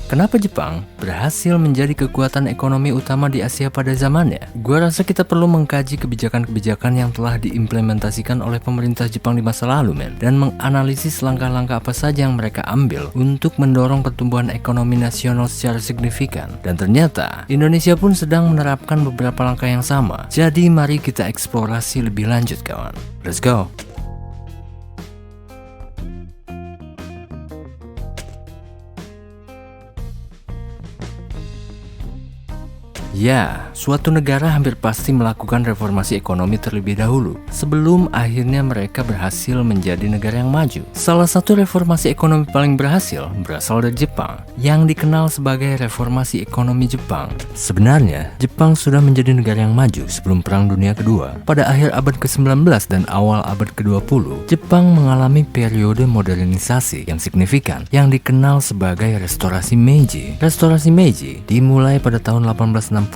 Kenapa Jepang berhasil menjadi kekuatan ekonomi utama di Asia pada zamannya? Gua rasa kita perlu mengkaji kebijakan-kebijakan yang telah diimplementasikan oleh pemerintah Jepang di masa lalu, dan menganalisis langkah-langkah apa saja yang mereka ambil untuk mendorong pertumbuhan ekonomi nasional secara signifikan. Dan ternyata, Indonesia pun sedang menerapkan beberapa langkah yang sama. Jadi mari kita eksplorasi lebih lanjut, kawan. Let's go! Ya, suatu negara hampir pasti melakukan reformasi ekonomi terlebih dahulu sebelum akhirnya mereka berhasil menjadi negara yang maju. Salah satu reformasi ekonomi paling berhasil berasal dari Jepang, yang dikenal sebagai reformasi ekonomi Jepang. Sebenarnya, Jepang sudah menjadi negara yang maju sebelum Perang Dunia Kedua. Pada akhir abad ke-19 dan awal abad ke-20, Jepang mengalami periode modernisasi yang signifikan yang dikenal sebagai Restorasi Meiji. Restorasi Meiji dimulai pada tahun 1868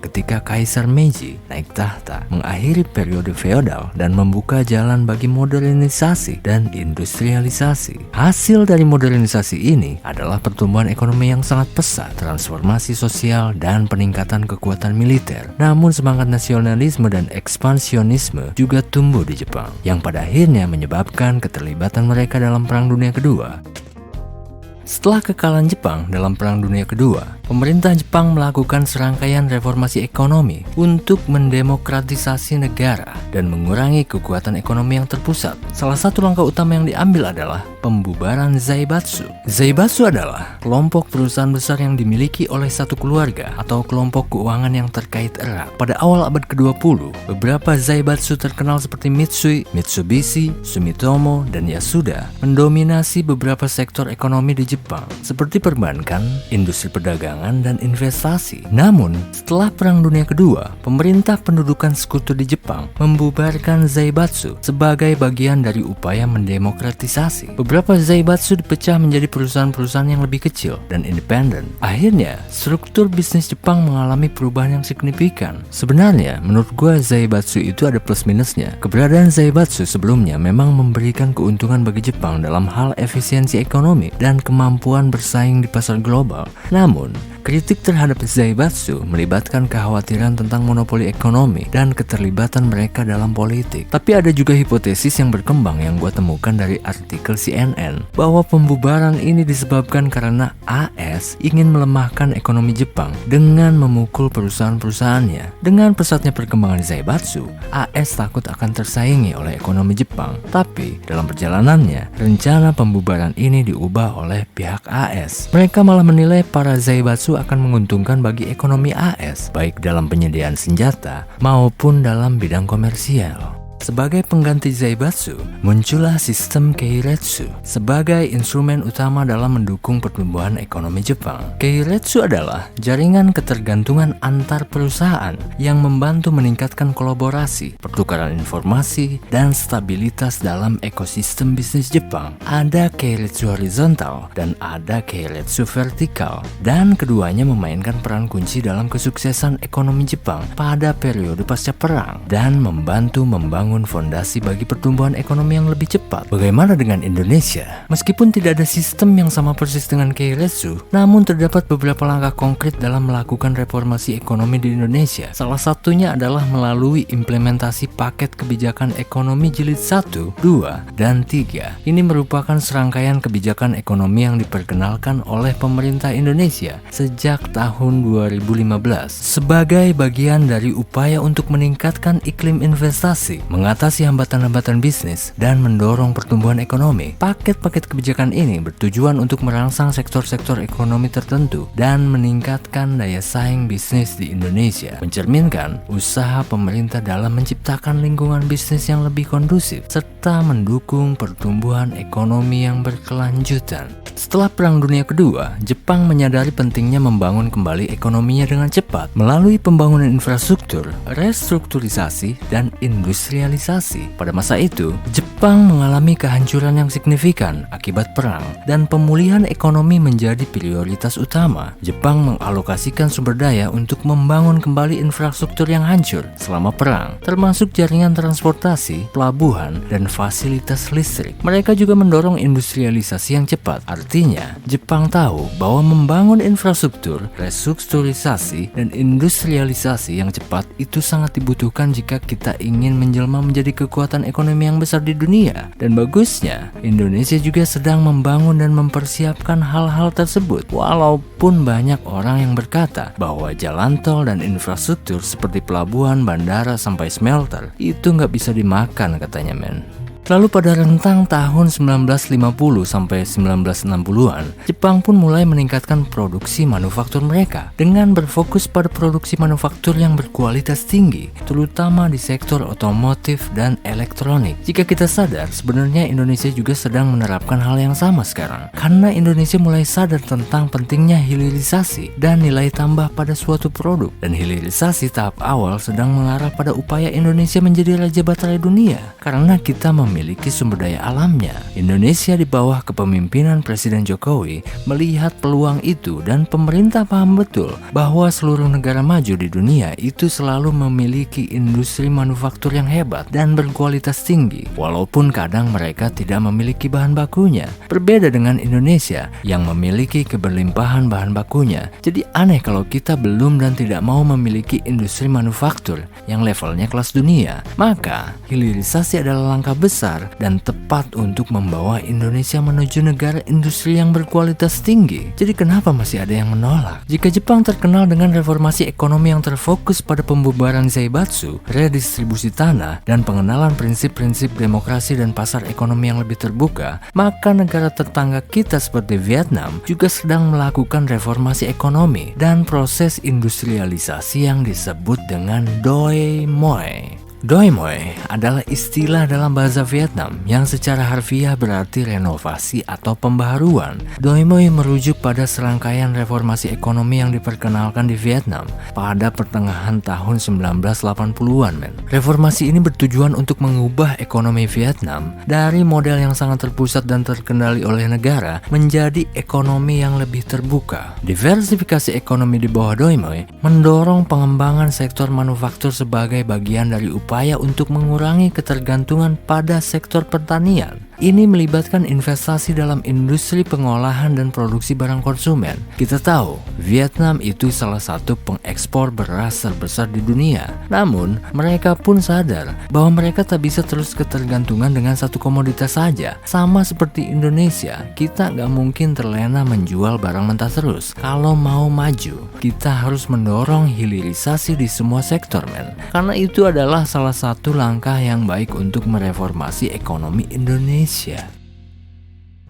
ketika Kaisar Meiji naik tahta, mengakhiri periode feodal dan membuka jalan bagi modernisasi dan industrialisasi. Hasil dari modernisasi ini adalah pertumbuhan ekonomi yang sangat pesat, transformasi sosial, dan peningkatan kekuatan militer. Namun semangat nasionalisme dan ekspansionisme juga tumbuh di Jepang, yang pada akhirnya menyebabkan keterlibatan mereka dalam Perang Dunia Kedua. Setelah kekalahan Jepang dalam Perang Dunia Kedua, pemerintah Jepang melakukan serangkaian reformasi ekonomi untuk mendemokratisasi negara dan mengurangi kekuatan ekonomi yang terpusat. Salah satu langkah utama yang diambil adalah pembubaran Zaibatsu. Zaibatsu adalah kelompok perusahaan besar yang dimiliki oleh satu keluarga atau kelompok keuangan yang terkait erat. Pada awal abad ke-20, beberapa Zaibatsu terkenal seperti Mitsui, Mitsubishi, Sumitomo, dan Yasuda mendominasi beberapa sektor ekonomi di Jepang, seperti perbankan, industri perdagangan, dan investasi. Namun, setelah Perang Dunia Kedua, pemerintah pendudukan sekutu di Jepang membubarkan Zaibatsu sebagai bagian dari upaya mendemokratisasi. Beberapa Zaibatsu dipecah menjadi perusahaan-perusahaan yang lebih kecil dan independen. Akhirnya, struktur bisnis Jepang mengalami perubahan yang signifikan. Sebenarnya, menurut gue Zaibatsu itu ada plus minusnya. Keberadaan Zaibatsu sebelumnya memang memberikan keuntungan bagi Jepang dalam hal efisiensi ekonomi dan kemampuan bersaing di pasar global. Namun, kritik terhadap Zaibatsu melibatkan kekhawatiran tentang monopoli ekonomi dan keterlibatan mereka dalam politik. Tapi ada juga hipotesis yang berkembang yang gue temukan dari artikel CNN, bahwa pembubaran ini disebabkan karena AS ingin melemahkan ekonomi Jepang dengan memukul perusahaan-perusahaannya. Dengan pesatnya perkembangan Zaibatsu, AS takut akan tersaingi oleh ekonomi Jepang. Tapi dalam perjalanannya, rencana pembubaran ini diubah oleh pihak AS. Mereka malah menilai para Zaibatsu akan menguntungkan bagi ekonomi AS, baik dalam penyediaan senjata maupun dalam bidang komersial. Sebagai pengganti Zaibatsu, muncullah sistem Keiretsu sebagai instrumen utama dalam mendukung pertumbuhan ekonomi Jepang. Keiretsu adalah jaringan ketergantungan antar perusahaan yang membantu meningkatkan kolaborasi, pertukaran informasi, dan stabilitas dalam ekosistem bisnis Jepang. Ada Keiretsu horizontal dan ada Keiretsu vertikal, dan keduanya memainkan peran kunci dalam kesuksesan ekonomi Jepang pada periode pasca perang dan membantu membangun fondasi bagi pertumbuhan ekonomi yang lebih cepat. Bagaimana dengan Indonesia? Meskipun tidak ada sistem yang sama persis dengan Keiretsu, namun terdapat beberapa langkah konkret dalam melakukan reformasi ekonomi di Indonesia. Salah satunya adalah melalui implementasi paket kebijakan ekonomi jilid 1, 2, dan 3. Ini merupakan serangkaian kebijakan ekonomi yang diperkenalkan oleh pemerintah Indonesia sejak tahun 2015 sebagai bagian dari upaya untuk meningkatkan iklim investasi, mengatasi hambatan-hambatan bisnis, dan mendorong pertumbuhan ekonomi. Paket-paket kebijakan ini bertujuan untuk merangsang sektor-sektor ekonomi tertentu dan meningkatkan daya saing bisnis di Indonesia, mencerminkan usaha pemerintah dalam menciptakan lingkungan bisnis yang lebih kondusif, serta mendukung pertumbuhan ekonomi yang berkelanjutan. Setelah Perang Dunia Kedua, Jepang menyadari pentingnya membangun kembali ekonominya dengan cepat melalui pembangunan infrastruktur, restrukturisasi, dan industrialisasi. industrialisasi. Pada masa itu, Jepang mengalami kehancuran yang signifikan akibat perang dan pemulihan ekonomi menjadi prioritas utama. Jepang mengalokasikan sumber daya untuk membangun kembali infrastruktur yang hancur selama perang, termasuk jaringan transportasi, pelabuhan, dan fasilitas listrik. Mereka juga mendorong industrialisasi yang cepat. Artinya, Jepang tahu bahwa membangun infrastruktur, restrukturisasi, dan industrialisasi yang cepat itu sangat dibutuhkan jika kita ingin menjelma menjadi kekuatan ekonomi yang besar di dunia. Dan bagusnya, Indonesia juga sedang membangun dan mempersiapkan hal-hal tersebut. Walaupun banyak orang yang berkata bahwa jalan tol dan infrastruktur seperti pelabuhan, bandara, sampai smelter itu nggak bisa dimakan katanya men. Lalu pada rentang tahun 1950 sampai 1960-an, Jepang pun mulai meningkatkan produksi manufaktur mereka dengan berfokus pada produksi manufaktur yang berkualitas tinggi, terutama di sektor otomotif dan elektronik. Jika kita sadar, sebenarnya Indonesia juga sedang menerapkan hal yang sama sekarang, karena Indonesia mulai sadar tentang pentingnya hilirisasi dan nilai tambah pada suatu produk. Dan hilirisasi tahap awal sedang mengarah pada upaya Indonesia menjadi raja baterai dunia, karena kita memiliki sumber daya alamnya. Indonesia di bawah kepemimpinan Presiden Jokowi melihat peluang itu, dan pemerintah paham betul bahwa seluruh negara maju di dunia itu selalu memiliki industri manufaktur yang hebat dan berkualitas tinggi, walaupun kadang mereka tidak memiliki bahan bakunya. Berbeda dengan Indonesia yang memiliki keberlimpahan bahan bakunya. Jadi aneh kalau kita belum dan tidak mau memiliki industri manufaktur yang levelnya kelas dunia. Maka hilirisasi adalah langkah besar dan tepat untuk membawa Indonesia menuju negara industri yang berkualitas tinggi. Jadi kenapa masih ada yang menolak? Jika Jepang terkenal dengan reformasi ekonomi yang terfokus pada pembubaran zaibatsu, redistribusi tanah, dan pengenalan prinsip-prinsip demokrasi dan pasar ekonomi yang lebih terbuka, maka negara tetangga kita seperti Vietnam juga sedang melakukan reformasi ekonomi dan proses industrialisasi yang disebut dengan Doi Moi. Doi Moi adalah istilah dalam bahasa Vietnam yang secara harfiah berarti renovasi atau pembaharuan. Doi Moi merujuk pada serangkaian reformasi ekonomi yang diperkenalkan di Vietnam pada pertengahan tahun 1980-an men. Reformasi ini bertujuan untuk mengubah ekonomi Vietnam dari model yang sangat terpusat dan terkendali oleh negara menjadi ekonomi yang lebih terbuka. Diversifikasi ekonomi di bawah Doi Moi mendorong pengembangan sektor manufaktur sebagai bagian dari upaya untuk mengurangi ketergantungan pada sektor pertanian. Ini melibatkan investasi dalam industri pengolahan dan produksi barang konsumen. Kita tahu, Vietnam itu salah satu pengekspor beras terbesar di dunia. Namun, mereka pun sadar bahwa mereka tak bisa terus ketergantungan dengan satu komoditas saja. Sama seperti Indonesia, kita nggak mungkin terlena menjual barang mentah terus. Kalau mau maju, kita harus mendorong hilirisasi di semua sektor men. Karena itu adalah salah satu langkah yang baik untuk mereformasi ekonomi Indonesia.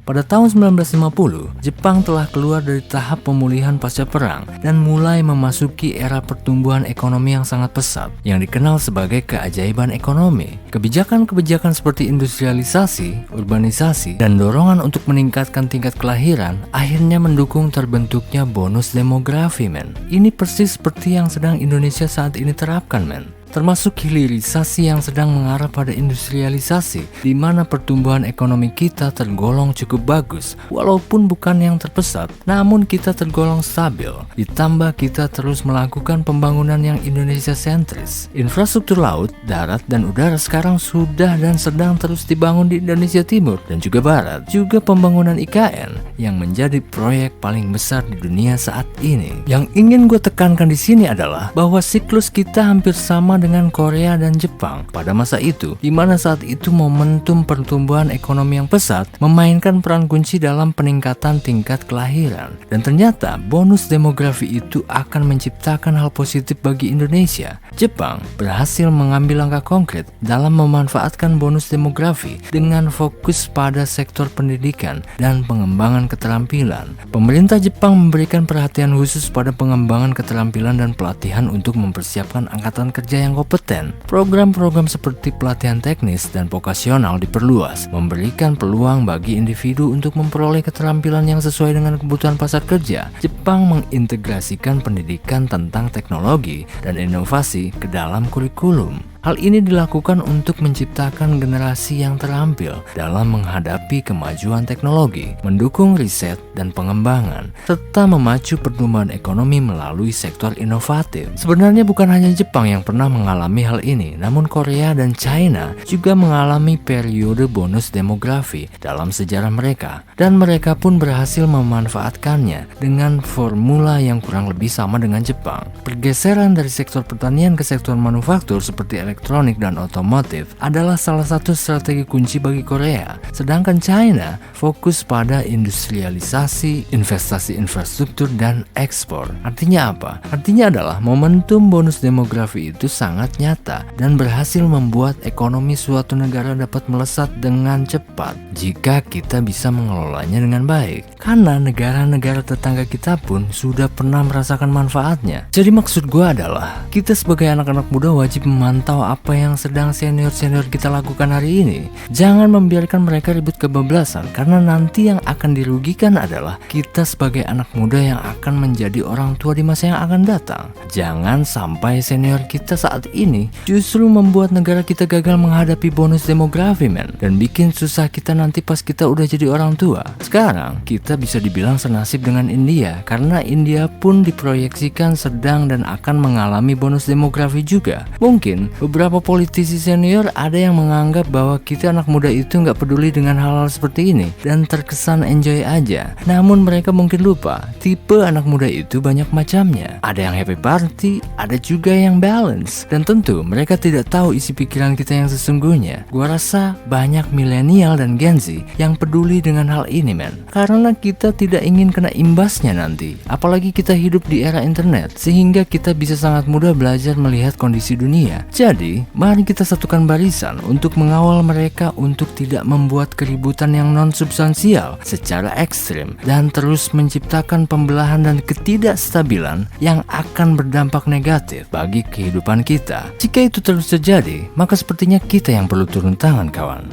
Pada tahun 1950, Jepang telah keluar dari tahap pemulihan pasca perang dan mulai memasuki era pertumbuhan ekonomi yang sangat pesat, yang dikenal sebagai keajaiban ekonomi. Kebijakan-kebijakan seperti industrialisasi, urbanisasi, dan dorongan untuk meningkatkan tingkat kelahiran akhirnya mendukung terbentuknya bonus demografi men. Ini persis seperti yang sedang Indonesia saat ini terapkan men. Termasuk hilirisasi yang sedang mengarah pada industrialisasi, di mana pertumbuhan ekonomi kita tergolong cukup bagus, walaupun bukan yang terpesat, namun kita tergolong stabil. Ditambah kita terus melakukan pembangunan yang Indonesia sentris. Infrastruktur laut, darat, dan udara sekarang sudah dan sedang terus dibangun di Indonesia Timur dan juga Barat. Juga pembangunan IKN yang menjadi proyek paling besar di dunia saat ini. Yang ingin gue tekankan di sini adalah bahwa siklus kita hampir sama dengan Korea dan Jepang pada masa itu, di mana saat itu momentum pertumbuhan ekonomi yang pesat memainkan peran kunci dalam peningkatan tingkat kelahiran. Dan ternyata bonus demografi itu akan menciptakan hal positif bagi Indonesia. Jepang berhasil mengambil langkah konkret dalam memanfaatkan bonus demografi dengan fokus pada sektor pendidikan dan pengembangan keterampilan. Pemerintah Jepang memberikan perhatian khusus pada pengembangan keterampilan dan pelatihan untuk mempersiapkan angkatan kerja yang kompeten. Program-program seperti pelatihan teknis dan vokasional diperluas, memberikan peluang bagi individu untuk memperoleh keterampilan yang sesuai dengan kebutuhan pasar kerja. Jepang mengintegrasikan pendidikan tentang teknologi dan inovasi ke dalam kurikulum. Hal ini dilakukan untuk menciptakan generasi yang terampil dalam menghadapi kemajuan teknologi, mendukung riset dan pengembangan, serta memacu pertumbuhan ekonomi melalui sektor inovatif. Sebenarnya bukan hanya Jepang yang pernah mengalami hal ini, namun Korea dan China juga mengalami periode bonus demografi dalam sejarah mereka, dan mereka pun berhasil memanfaatkannya dengan formula yang kurang lebih sama dengan Jepang. Pergeseran dari sektor pertanian ke sektor manufaktur seperti elektronik dan otomotif adalah salah satu strategi kunci bagi Korea, sedangkan China fokus pada industrialisasi, investasi infrastruktur, dan ekspor. Artinya apa? Artinya adalah momentum bonus demografi itu sangat nyata dan berhasil membuat ekonomi suatu negara dapat melesat dengan cepat jika kita bisa mengelolanya dengan baik. Karena negara-negara tetangga kita pun sudah pernah merasakan manfaatnya. Jadi maksud gue adalah, kita sebagai anak-anak muda wajib memantau apa yang sedang senior-senior kita lakukan hari ini. Jangan membiarkan mereka ribut kebablasan, karena nanti yang akan dirugikan adalah kita sebagai anak muda yang akan menjadi orang tua di masa yang akan datang. Jangan sampai senior kita saat ini justru membuat negara kita gagal menghadapi bonus demografi, men, dan bikin susah kita nanti pas kita udah jadi orang tua. Sekarang kita bisa dibilang senasib dengan India, karena India pun diproyeksikan sedang dan akan mengalami bonus demografi juga. Mungkin beberapa politisi senior ada yang menganggap bahwa kita anak muda itu nggak peduli dengan hal-hal seperti ini dan terkesan enjoy aja. Namun mereka mungkin lupa, tipe anak muda itu banyak macamnya. Ada yang happy party, ada juga yang balance, dan tentu mereka tidak tahu isi pikiran kita yang sesungguhnya. Gua rasa banyak milenial dan Gen Z yang peduli dengan hal ini, men, karena kita tidak ingin kena imbasnya nanti. Apalagi kita hidup di era internet, sehingga kita bisa sangat mudah belajar melihat kondisi dunia. Jadi, mari kita satukan barisan untuk mengawal mereka untuk tidak membuat keributan yang non-substansial secara ekstrim dan terus menciptakan pembelahan dan ketidakstabilan yang akan berdampak negatif bagi kehidupan kita. Jika itu terus terjadi, maka sepertinya kita yang perlu turun tangan, kawan.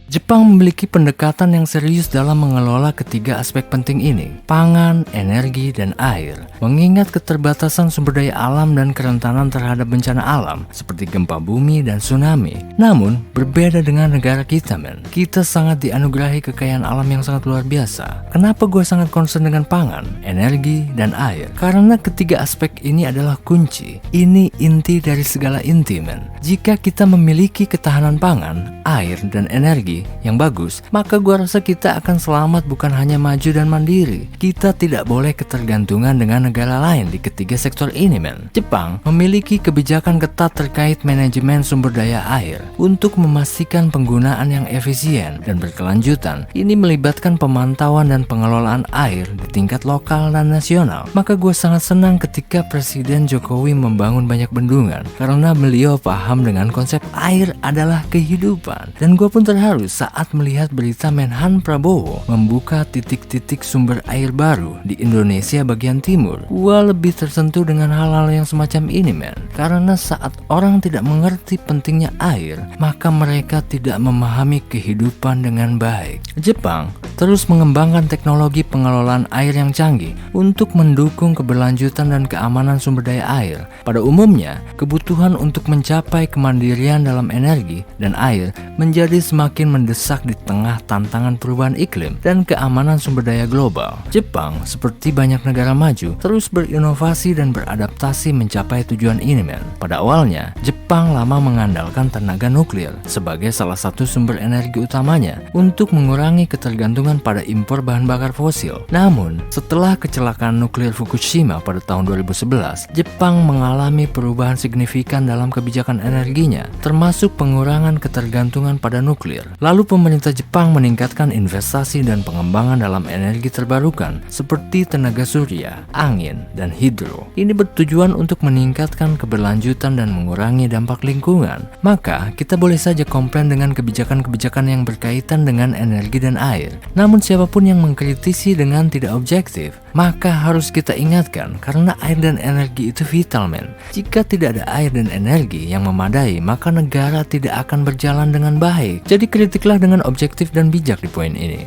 Jepang memiliki pendekatan yang serius dalam mengelola ketiga aspek penting ini, pangan, energi, dan air. Mengingat keterbatasan sumber daya alam dan kerentanan terhadap bencana alam seperti gempa bumi dan tsunami. Namun, berbeda dengan negara kita, men. Kita sangat dianugerahi kekayaan alam yang sangat luar biasa. Kenapa gue sangat concern dengan pangan, energi, dan air? Karena ketiga aspek ini adalah kunci. Ini inti dari segala inti, men. Jika kita memiliki ketahanan pangan, air, dan energi yang bagus, maka gua rasa kita akan selamat, bukan hanya maju dan mandiri. Kita tidak boleh ketergantungan dengan negara lain di ketiga sektor ini, men. Jepang memiliki kebijakan ketat terkait manajemen sumber daya air untuk memastikan penggunaan yang efisien dan berkelanjutan. Ini melibatkan pemantauan dan pengelolaan air di tingkat lokal dan nasional. Maka gua sangat senang ketika Presiden Jokowi membangun banyak bendungan, karena beliau paham dengan konsep air adalah kehidupan. Dan gua pun terharu saat melihat berita Menhan Prabowo membuka titik-titik sumber air baru di Indonesia bagian timur. Gua lebih tersentuh dengan hal-hal yang semacam ini, men. Karena saat orang tidak mengerti pentingnya air, maka mereka tidak memahami kehidupan dengan baik. Jepang terus mengembangkan teknologi pengelolaan air yang canggih untuk mendukung keberlanjutan dan keamanan sumber daya air. Pada umumnya, kebutuhan untuk mencapai kemandirian dalam energi dan air menjadi semakin mendesak di tengah tantangan perubahan iklim dan keamanan sumber daya global. Jepang, seperti banyak negara maju, terus berinovasi dan beradaptasi mencapai tujuan ini, men. Pada awalnya, Jepang lama mengandalkan tenaga nuklir sebagai salah satu sumber energi utamanya untuk mengurangi ketergantungan pada impor bahan bakar fosil. Namun, setelah kecelakaan nuklir Fukushima pada tahun 2011, Jepang mengalami perubahan signifikan dalam kebijakan energinya, termasuk pengurangan ketergantungan pada nuklir. Lalu pemerintah Jepang meningkatkan investasi dan pengembangan dalam energi terbarukan seperti tenaga surya, angin, dan hidro. Ini bertujuan untuk meningkatkan keberlanjutan dan mengurangi dampak lingkungan. Maka, kita boleh saja komplain dengan kebijakan-kebijakan yang berkaitan dengan energi dan air. Namun siapapun yang mengkritisi dengan tidak objektif, maka harus kita ingatkan karena air dan energi itu vital, men. Jika tidak ada air dan energi yang memadai, maka negara tidak akan berjalan dengan baik. Jadi kritiklah dengan objektif dan bijak di poin ini.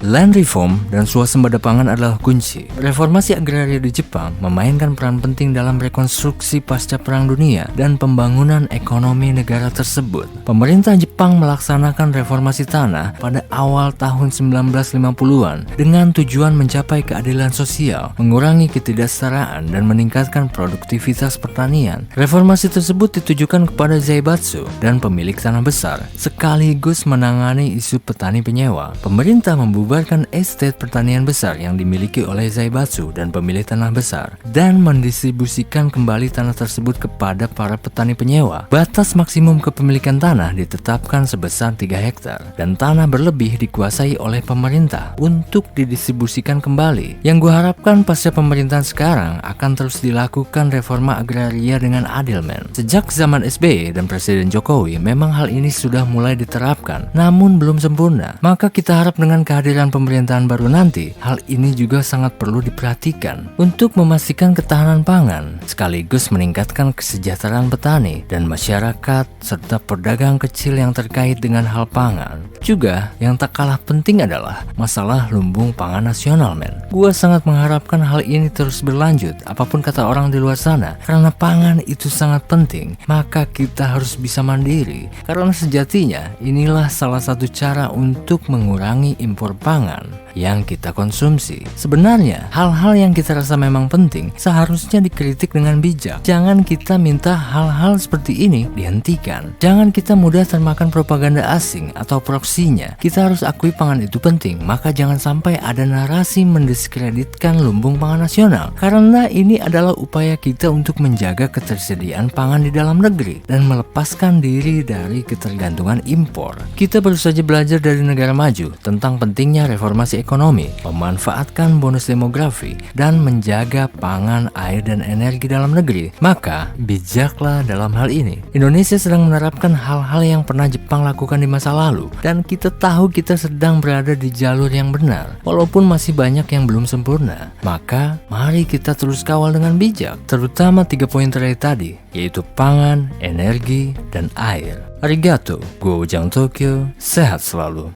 Land reform dan swasembada pangan adalah kunci. Reformasi agraria di Jepang memainkan peran penting dalam rekonstruksi pasca Perang Dunia dan pembangunan ekonomi negara tersebut. Pemerintah Jepang melaksanakan reformasi tanah pada awal tahun 1950-an dengan tujuan mencapai keadilan sosial, mengurangi ketidaksetaraan, dan meningkatkan produktivitas pertanian. Reformasi tersebut ditujukan kepada zaibatsu dan pemilik tanah besar, sekaligus menangani isu petani penyewa. Pemerintah membubarkan estate pertanian besar yang dimiliki oleh zaibatsu dan pemilik tanah besar dan mendistribusikan kembali tanah tersebut kepada para petani penyewa. Batas maksimum kepemilikan tanah ditetapkan sebesar 3 hektar dan tanah berlebih dikuasai oleh pemerintah untuk didistribusikan kembali. Yang gue harapkan pasca pemerintahan sekarang akan terus dilakukan reforma agraria dengan adil, men. Sejak zaman SBY dan Presiden Jokowi memang hal ini sudah mulai diterapkan, namun belum sempurna. Maka kita harap dengan kehadiran pemerintahan baru nanti, hal ini juga sangat perlu diperhatikan untuk memastikan ketahanan pangan, sekaligus meningkatkan kesejahteraan petani dan masyarakat serta pedagang kecil yang terkait dengan hal pangan. Juga yang tak kalah penting adalah masalah lumbung pangan nasional, men. Gua sangat mengharapkan hal ini terus berlanjut, apapun kata orang di luar sana, karena pangan itu sangat penting. Maka kita harus bisa mandiri, karena sejatinya inilah salah satu cara untuk mengurangi impor pangan yang kita konsumsi. Sebenarnya, hal-hal yang kita rasa memang penting seharusnya dikritik dengan bijak. Jangan kita minta hal-hal seperti ini dihentikan. Jangan kita mudah termakan propaganda asing atau proksinya. Kita harus akui pangan itu penting, maka jangan sampai ada narasi mendiskreditkan lumbung pangan nasional. Karena ini adalah upaya kita untuk menjaga ketersediaan pangan di dalam negeri dan melepaskan diri dari ketergantungan impor. Kita baru saja belajar dari negara maju tentang pentingnya reformasi ekonomi, memanfaatkan bonus demografi, dan menjaga pangan, air, dan energi dalam negeri. Maka, bijaklah dalam hal ini. Indonesia sedang menerapkan hal-hal yang pernah Jepang lakukan di masa lalu, dan kita tahu kita sedang berada di jalur yang benar, walaupun masih banyak yang belum sempurna. Maka, mari kita terus kawal dengan bijak, terutama 3 poin terakhir tadi, yaitu pangan, energi, dan air. Arigato, gue Ujang Tokyo, sehat selalu.